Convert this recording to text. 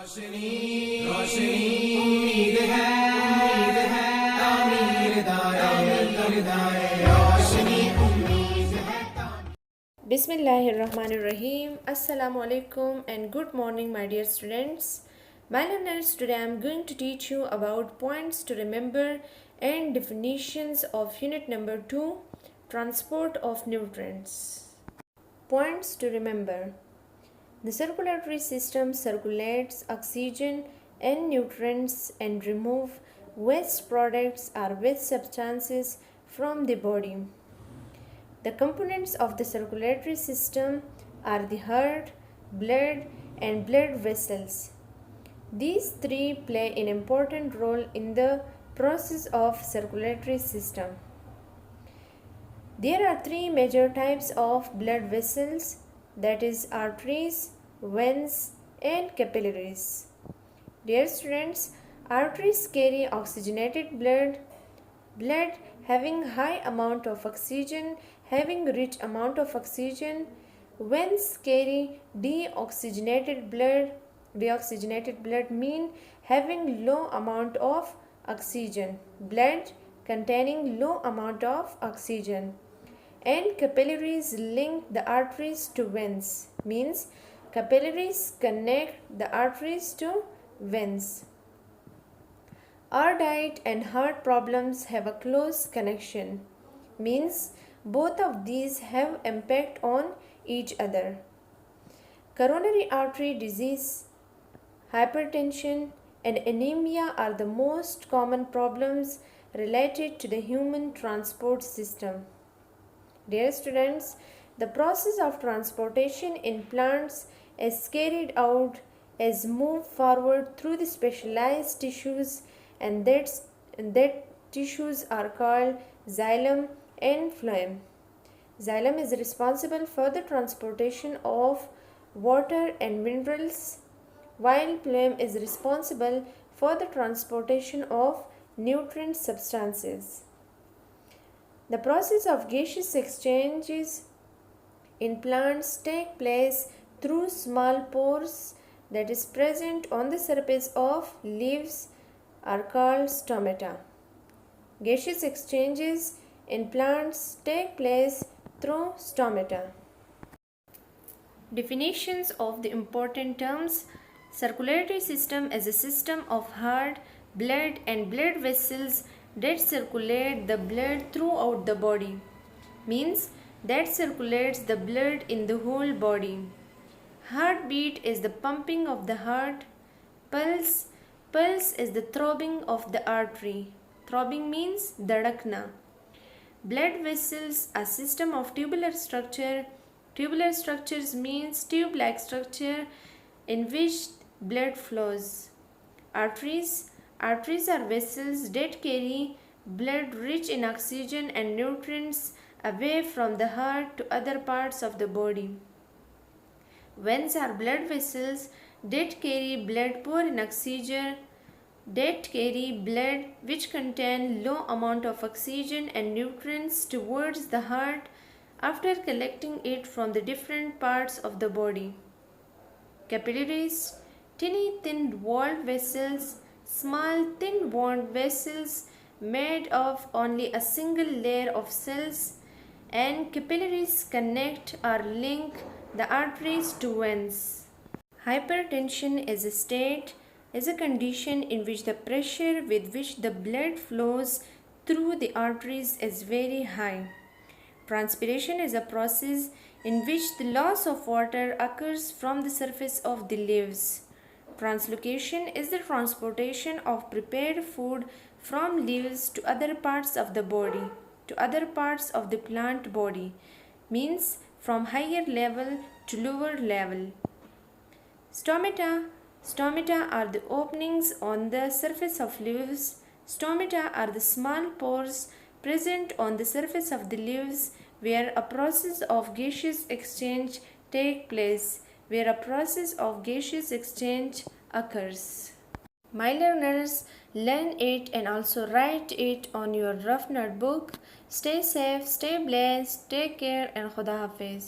रोशनी रोशनी उम्मीद है तामीर दाए रोशनी उम्मीद है Bismillahirrahmanirrahim. Assalamu alaikum and good morning, my dear students. My learners, today I am going to teach you about points to remember and definitions of unit number 2, transport of nutrients. Points to remember. The circulatory system circulates oxygen and nutrients and remove waste products or waste substances from the body. The components of the circulatory system are the heart, blood, and blood vessels. These three play an important role in the process of circulatory system. There are three major types of blood vessels, that is arteries, veins, and capillaries. Dear students, arteries carry oxygenated blood having high amount of oxygen, having rich amount of oxygen. Veins carry deoxygenated blood mean having low amount of oxygen, blood containing low amount of oxygen. And capillaries link the arteries to veins, means capillaries connect the arteries to veins. Our diet and heart problems have a close connection, means both of these have impact on each other. Coronary artery disease, hypertension, and anemia are the most common problems related to the human transport system. Dear students, the process of transportation in plants is carried out as move forward through the specialized tissues, and that tissues are called xylem and phloem. Xylem is responsible for the transportation of water and minerals, while phloem is responsible for the transportation of nutrient substances. The process of gaseous exchanges in plants take place through small pores that is present on the surface of leaves are called stomata. Gaseous exchanges in plants take place through stomata. Definitions of the important terms. Circulatory system is a system of heart, blood, and blood vessels that circulate the blood throughout the body, means that circulates the blood in the whole body. Heartbeat is the pumping of the heart. Pulse is the throbbing of the artery. Throbbing means dhadakna. Blood vessels, a system of tubular structure. Tubular structures means tube-like structure in which blood flows. Arteries are vessels that carry blood rich in oxygen and nutrients away from the heart to other parts of the body. Veins are blood vessels that carry blood poor in oxygen, that carry blood which contain low amount of oxygen and nutrients towards the heart after collecting it from the different parts of the body. Capillaries, tiny thin-walled vessels, small thin-walled vessels made of only a single layer of cells, and capillaries connect or link the arteries to veins. Hypertension is a condition in which the pressure with which the blood flows through the arteries is very high. Transpiration is a process in which the loss of water occurs from the surface of the leaves. Translocation is the transportation of prepared food from leaves to other parts of the body, to other parts of the plant body, means from higher level to lower level. Stomata are the openings on the surface of leaves. Stomata are the small pores present on the surface of the leaves where a process of gaseous exchange takes place, occurs. My learners, learn it and also write it on your rough notebook. Stay safe, stay blessed, take care, and Khuda Hafiz.